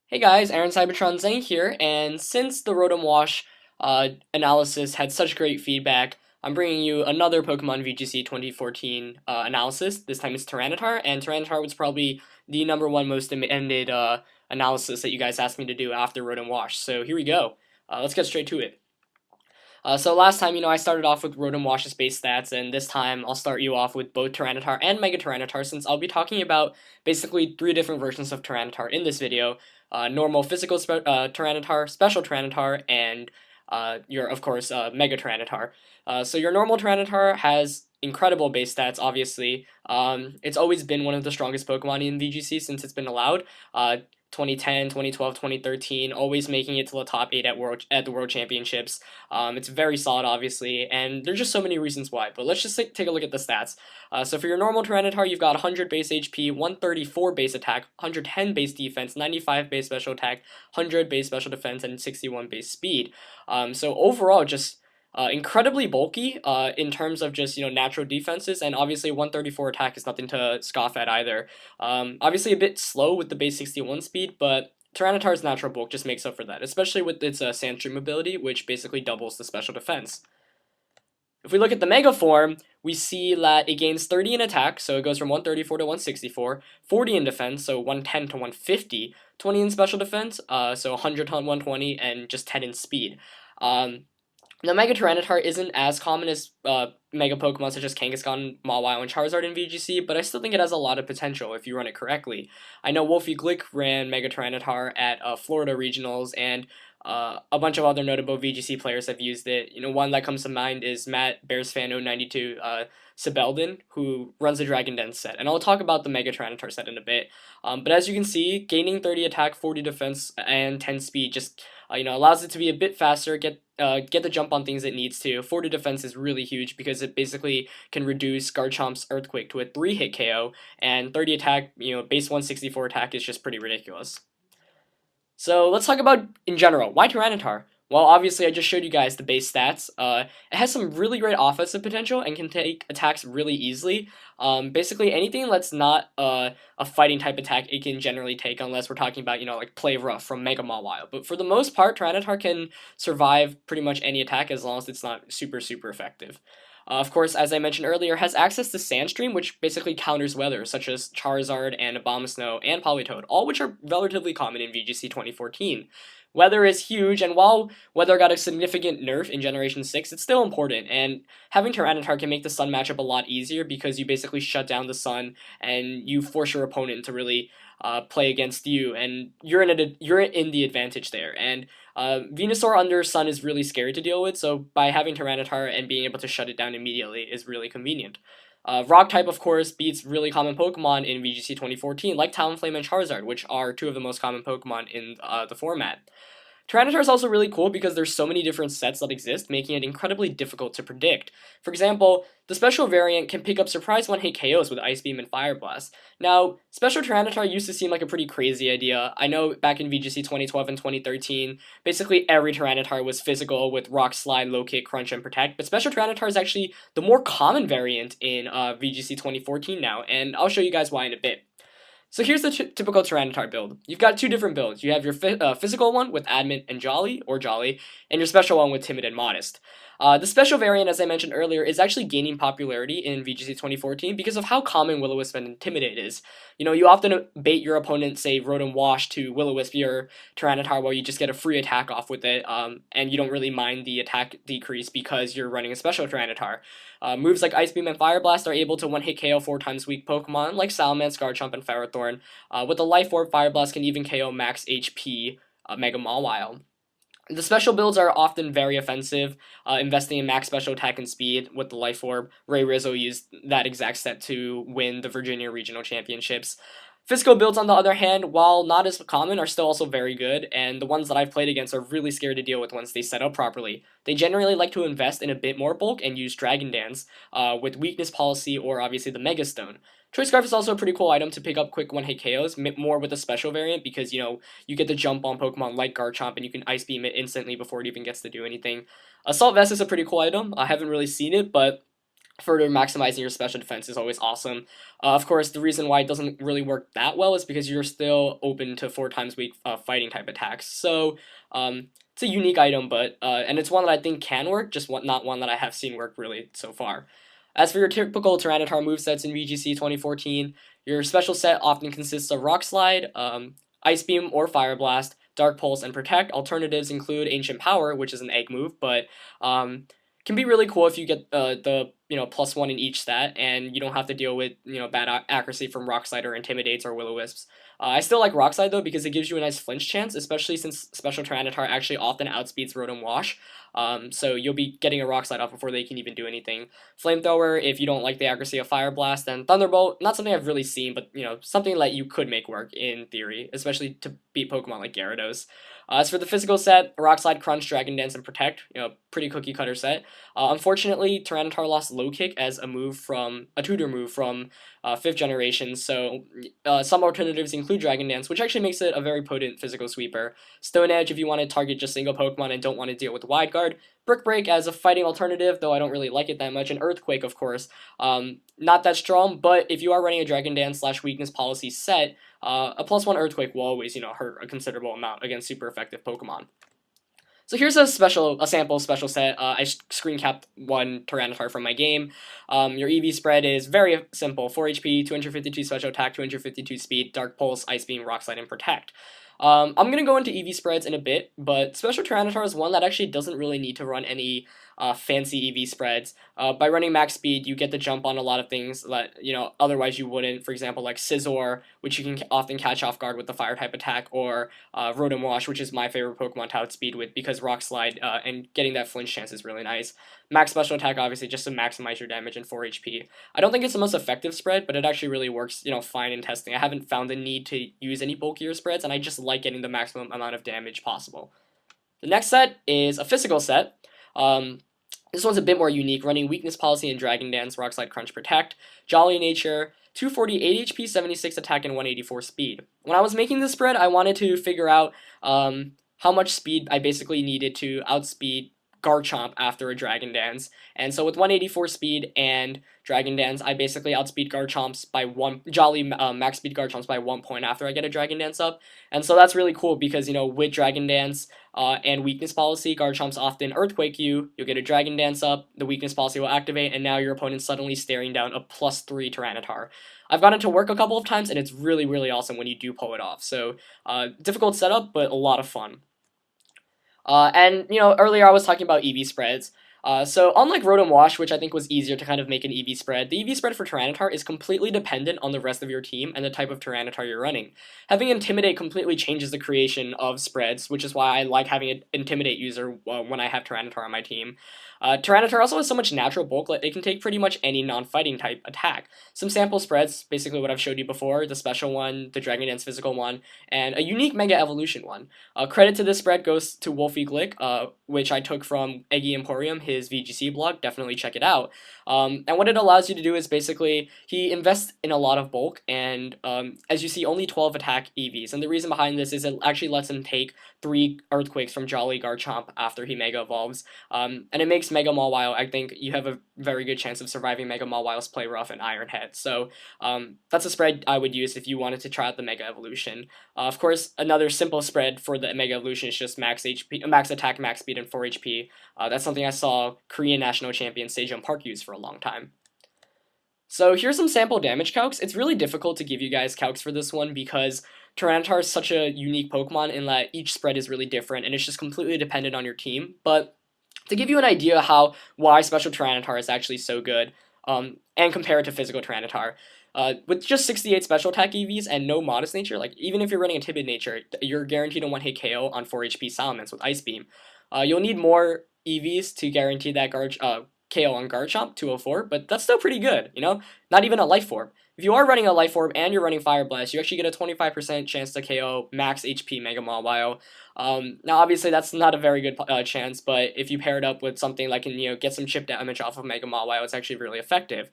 Hey guys, Aaron Cybertron Zang here, and since the Rotom Wash analysis had such great feedback, I'm bringing you another Pokemon VGC 2014 analysis. This time it's Tyranitar, and Tyranitar was probably the number one most demanded analysis that you guys asked me to do after Rotom Wash. So here we go. Let's get straight to it. So last time, I started off with Rotom Wash's base stats, and this time I'll start you off with both Tyranitar and Mega Tyranitar, since I'll be talking about basically three different versions of Tyranitar in this video. Normal physical Tyranitar, special Tyranitar, and your, of course, Mega Tyranitar. So your normal Tyranitar has incredible base stats, obviously. It's always been one of the strongest Pokemon in VGC since it's been allowed. 2010, 2012, 2013, always making it to the top 8 at the World Championships. It's very solid, obviously, and there's just so many reasons why, but let's just take a look at the stats. So for your normal Tyranitar, you've got 100 base HP, 134 base attack, 110 base defense, 95 base special attack, 100 base special defense, and 61 base speed. So overall, just incredibly bulky in terms of just natural defenses, and obviously 134 attack is nothing to scoff at either. Obviously a bit slow with the base 61 speed, but Tyranitar's natural bulk just makes up for that, especially with its Sandstream ability, which basically doubles the special defense. If we look at the Mega form, we see that it gains 30 in attack, so it goes from 134 to 164, 40 in defense, so 110 to 150, 20 in special defense, so 100 to 120, and just 10 in speed. Now, Mega Tyranitar isn't as common as Mega Pokemon such as Kangaskhan, Mawile, and Charizard in VGC, but I still think it has a lot of potential if you run it correctly. I know Wolfie Glick ran Mega Tyranitar at Florida Regionals, and a bunch of other notable VGC players have used it. One that comes to mind is Matt BearsFan092 Sibelden, who runs the Dragon Dance set, and I'll talk about the Mega Tyranitar set in a bit. But as you can see, gaining 30 attack, 40 defense, and 10 speed just allows it to be a bit faster, get the jump on things it needs to. 40 defense is really huge because it basically can reduce Garchomp's Earthquake to a 3-hit KO, and 30 attack, base 164 attack is just pretty ridiculous. So let's talk about, in general, why Tyranitar? Well, obviously, I just showed you guys the base stats. It has some really great offensive potential and can take attacks really easily. Basically, anything that's not a fighting type attack, it can generally take, unless we're talking about, like Play Rough from Mega Mawile. But for the most part, Tyranitar can survive pretty much any attack as long as it's not super, super effective. Of course, as I mentioned earlier, has access to Sandstream, which basically counters weather, such as Charizard and Abomasnow and Politoed, all which are relatively common in VGC 2014. Weather is huge, and while weather got a significant nerf in Generation 6, it's still important, and having Tyranitar can make the Sun matchup a lot easier because you basically shut down the Sun, and you force your opponent to really play against you, and you're in the advantage there. And Venusaur under Sun is really scary to deal with, so by having Tyranitar and being able to shut it down immediately is really convenient. Rock type, of course, beats really common Pokemon in VGC 2014, like Talonflame and Charizard, which are two of the most common Pokemon in the format. Tyranitar is also really cool because there's so many different sets that exist, making it incredibly difficult to predict. For example, the special variant can pick up surprise one-hit KOs with Ice Beam and Fire Blast. Now, special Tyranitar used to seem like a pretty crazy idea. I know back in VGC 2012 and 2013, basically every Tyranitar was physical with Rock Slide, Low Kick, Crunch, and Protect, but special Tyranitar is actually the more common variant in VGC 2014 now, and I'll show you guys why in a bit. So here's the typical Tyranitar build. You've got two different builds. You have your physical one with Adamant and Jolly, and your special one with Timid and Modest. The special variant, as I mentioned earlier, is actually gaining popularity in VGC 2014 because of how common Will-O-Wisp and Intimidate is. You often bait your opponent, say Rotom Wash, to Will-O-Wisp your Tyranitar while you just get a free attack off with it, and you don't really mind the attack decrease because you're running a special Tyranitar. Moves like Ice Beam and Fire Blast are able to one-hit KO 4 times weak Pokemon like Salamence, Garchomp, and Ferrothorn. With a Life Orb, Fire Blast can even KO max HP Mega Mawile. The special builds are often very offensive, investing in max special attack and speed with the Life Orb. Ray Rizzo used that exact set to win the Virginia Regional Championships. Physical builds, on the other hand, while not as common, are still also very good, and the ones that I've played against are really scary to deal with once they set up properly. They generally like to invest in a bit more bulk and use Dragon Dance, with Weakness Policy or obviously the Mega Stone. Choice Scarf is also a pretty cool item to pick up quick one-hit KOs, more with the special variant, because, you get the jump on Pokemon like Garchomp, and you can Ice Beam it instantly before it even gets to do anything. Assault Vest is a pretty cool item. I haven't really seen it, but further maximizing your special defense is always awesome. Of course, the reason why it doesn't really work that well is because you're still open to 4 times weak fighting type attacks. So it's a unique item, but and it's one that I think can work, just not one that I have seen work really so far. As for your typical Tyranitar movesets in VGC 2014, your special set often consists of Rock Slide, Ice Beam or Fire Blast, Dark Pulse, and Protect. Alternatives include Ancient Power, which is an egg move, but can be really cool if you get the +1 in each stat, and you don't have to deal with bad accuracy from Rock Slide or Intimidates or Will-O-Wisps. I still like Rock Slide though because it gives you a nice flinch chance, especially since Special Tyranitar actually often outspeeds Rotom Wash. So you'll be getting a Rock Slide off before they can even do anything. Flamethrower, if you don't like the accuracy of Fire Blast, then Thunderbolt, not something I've really seen, but something that you could make work in theory, especially to beat Pokemon like Gyarados. As for the physical set, Rock Slide, Crunch, Dragon Dance, and Protect, pretty cookie cutter set. Unfortunately, Tyranitar lost Low Kick as a tutor move from 5th generation, so some alternatives include Dragon Dance, which actually makes it a very potent physical sweeper. Stone Edge if you want to target just single Pokemon and don't want to deal with Wide Guard. Brick Break as a fighting alternative, though I don't really like it that much. And Earthquake, of course, not that strong, but if you are running a Dragon Dance / weakness policy set, a +1 Earthquake will always, hurt a considerable amount against super effective Pokemon. So here's a sample special set. I screen capped one Tyranitar from my game. Your EV spread is very simple: 4 HP, 252 special attack, 252 speed, Dark Pulse, Ice Beam, Rock Slide, and Protect. I'm going to go into EV spreads in a bit, but Special Tyranitar is one that actually doesn't really need to run any fancy EV spreads. By running max speed, you get to jump on a lot of things that otherwise you wouldn't. For example, like Scizor, which you can often catch off guard with the fire type attack, or Rotom Wash, which is my favorite Pokemon to outspeed with because Rock Slide and getting that flinch chance is really nice. Max special attack, obviously, just to maximize your damage and 4 HP. I don't think it's the most effective spread, but it actually really works, fine in testing. I haven't found the need to use any bulkier spreads, and I just like getting the maximum amount of damage possible. The next set is a physical set. This one's a bit more unique, running Weakness Policy and Dragon Dance, Rock Slide, Crunch, Protect, Jolly Nature, 248 HP, 76 attack, and 184 speed. When I was making this spread, I wanted to figure out how much speed I basically needed to outspeed Garchomp after a Dragon Dance. And so with 184 speed and Dragon Dance, I basically outspeed Garchomp's by max speed Garchomp's by 1 point after I get a Dragon Dance up. And so that's really cool because, with Dragon Dance and Weakness Policy, Garchomp's often Earthquake you'll get a Dragon Dance up, the Weakness Policy will activate, and now your opponent's suddenly staring down a +3 Tyranitar. I've gotten to work a couple of times, and it's really, really awesome when you do pull it off. So, difficult setup, but a lot of fun. Earlier I was talking about EV spreads. So unlike Rotom Wash, which I think was easier to kind of make an EV spread, the EV spread for Tyranitar is completely dependent on the rest of your team and the type of Tyranitar you're running. Having Intimidate completely changes the creation of spreads, which is why I like having an Intimidate user when I have Tyranitar on my team. Tyranitar also has so much natural bulk that it can take pretty much any non-fighting type attack. Some sample spreads, basically what I've showed you before, the special one, the Dragon Dance physical one, and a unique Mega Evolution one. Credit to this spread goes to Wolfie Glick, which I took from Eggy Emporium, his VGC blog, definitely check it out. And what it allows you to do is basically, he invests in a lot of bulk, and as you see, only 12 attack EVs, and the reason behind this is it actually lets him take 3 Earthquakes from Jolly Garchomp after he Mega Evolves, and it makes Mega Mawile, I think you have a very good chance of surviving Mega Mawile's Play Rough and Iron Head, so that's a spread I would use if you wanted to try out the Mega Evolution. Of course, another simple spread for the Mega Evolution is just max attack, max speed, and 4 HP. That's something I saw Korean national champion Sejong Park use for a long time. So here's some sample damage calcs. It's really difficult to give you guys calcs for this one because Tyranitar is such a unique Pokemon in that each spread is really different and it's just completely dependent on your team. But to give you an idea why Special Tyranitar is actually so good, and compare it to Physical Tyranitar, with just 68 special attack EVs and no Modest Nature, like even if you're running a Timid Nature, you're guaranteed a 1-hit KO on 4 HP Salamence with Ice Beam. You'll need more EVs to guarantee that KO on Garchomp, 204, but that's still pretty good, Not even a Life Orb. If you are running a Life Orb and you're running Fire Blast, you actually get a 25% chance to KO max HP Mega Mawile. Now, obviously, that's not a very good chance, but if you pair it up with something that can, get some chip damage off of Mega Mawile, it's actually really effective.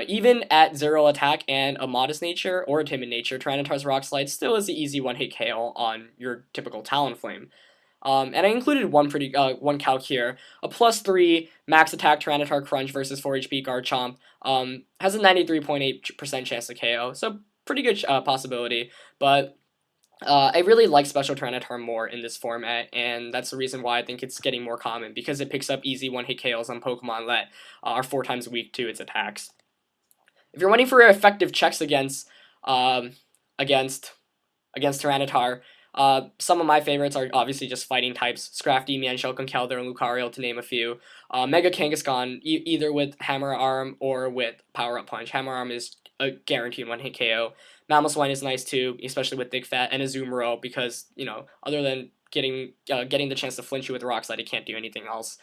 Even at 0 attack and a Modest Nature or a Timid Nature, Tyranitar's Rock Slide still is the easy 1-hit KO on your typical Talonflame. And I included one calc here. A +3 max attack Tyranitar Crunch versus 4 HP Garchomp has a 93.8% chance to KO, so pretty good possibility. But I really like Special Tyranitar more in this format, and that's the reason why I think it's getting more common, because it picks up easy one-hit KOs on Pokemon that are 4 times weak to its attacks. If you're wanting for effective checks um, against Tyranitar, some of my favorites are obviously just fighting types: Scrafty, Mienshao, Conkeldurr, and Lucario, to name a few. Mega Kangaskhan, either with Hammer Arm or with Power Up Punch. Hammer Arm is a guaranteed one-hit KO. Mamoswine is nice too, especially with Thick Fat, and Azumarill, because, other than getting the chance to flinch you with Rock Slide, it can't do anything else.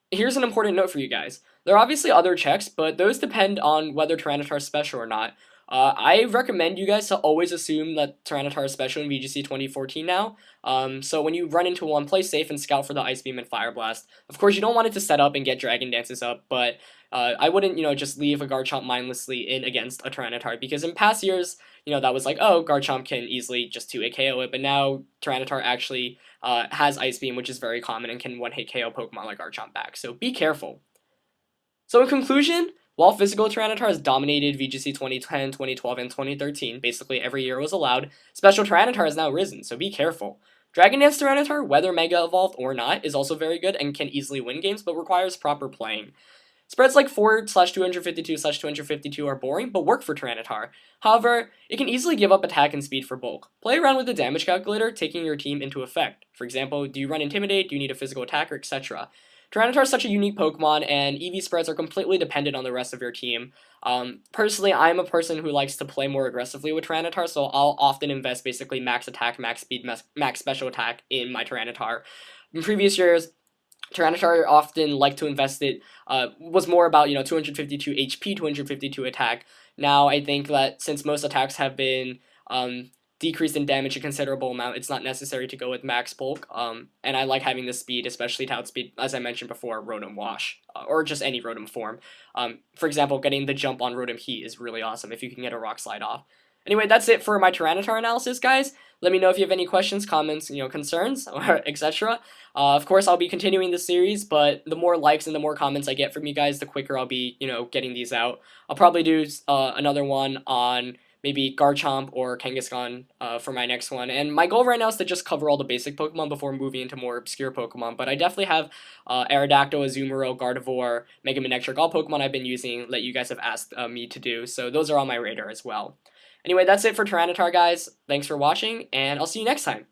Here's an important note for you guys. There are obviously other checks, but those depend on whether Tyranitar is special or not. I recommend you guys to always assume that Tyranitar is special in VGC 2014 now. So when you run into one, play safe and scout for the Ice Beam and Fire Blast. Of course, you don't want it to set up and get Dragon Dances up, but I wouldn't, just leave a Garchomp mindlessly in against a Tyranitar, because in past years, that was like, oh, Garchomp can easily just 2-hit KO it, but now Tyranitar actually has Ice Beam, which is very common, and can 1-hit KO Pokemon like Garchomp back, so be careful. So in conclusion, while physical Tyranitar has dominated VGC 2010, 2012, and 2013, basically every year it was allowed, Special Tyranitar has now risen, so be careful. Dragon Dance Tyranitar, whether Mega Evolved or not, is also very good and can easily win games, but requires proper playing. Spreads like 4/252/252 are boring, but work for Tyranitar. However, it can easily give up attack and speed for bulk. Play around with the damage calculator, taking your team into effect. For example, do you run Intimidate, do you need a physical attacker, etc. Tyranitar is such a unique Pokemon, and EV spreads are completely dependent on the rest of your team. Personally, I'm a person who likes to play more aggressively with Tyranitar, so I'll often invest basically max attack, max speed, max special attack in my Tyranitar. In previous years, Tyranitar often liked to invest it, was more about, 252 HP, 252 attack. Now, I think that since most attacks have been decreased in damage a considerable amount, it's not necessary to go with max bulk, and I like having the speed, especially to outspeed, as I mentioned before, Rotom Wash, or just any Rotom form. For example, getting the jump on Rotom Heat is really awesome if you can get a Rock Slide off. Anyway, that's it for my Tyranitar analysis, guys. Let me know if you have any questions, comments, concerns, or etc. Of course, I'll be continuing the series, but the more likes and the more comments I get from you guys, the quicker I'll be, getting these out. I'll probably do another one on maybe Garchomp or Kangaskhan for my next one. And my goal right now is to just cover all the basic Pokemon before moving into more obscure Pokemon. But I definitely have Aerodactyl, Azumarill, Gardevoir, Mega Manectric, all Pokemon I've been using that you guys have asked me to do. So those are on my radar as well. Anyway, that's it for Tyranitar, guys. Thanks for watching, and I'll see you next time.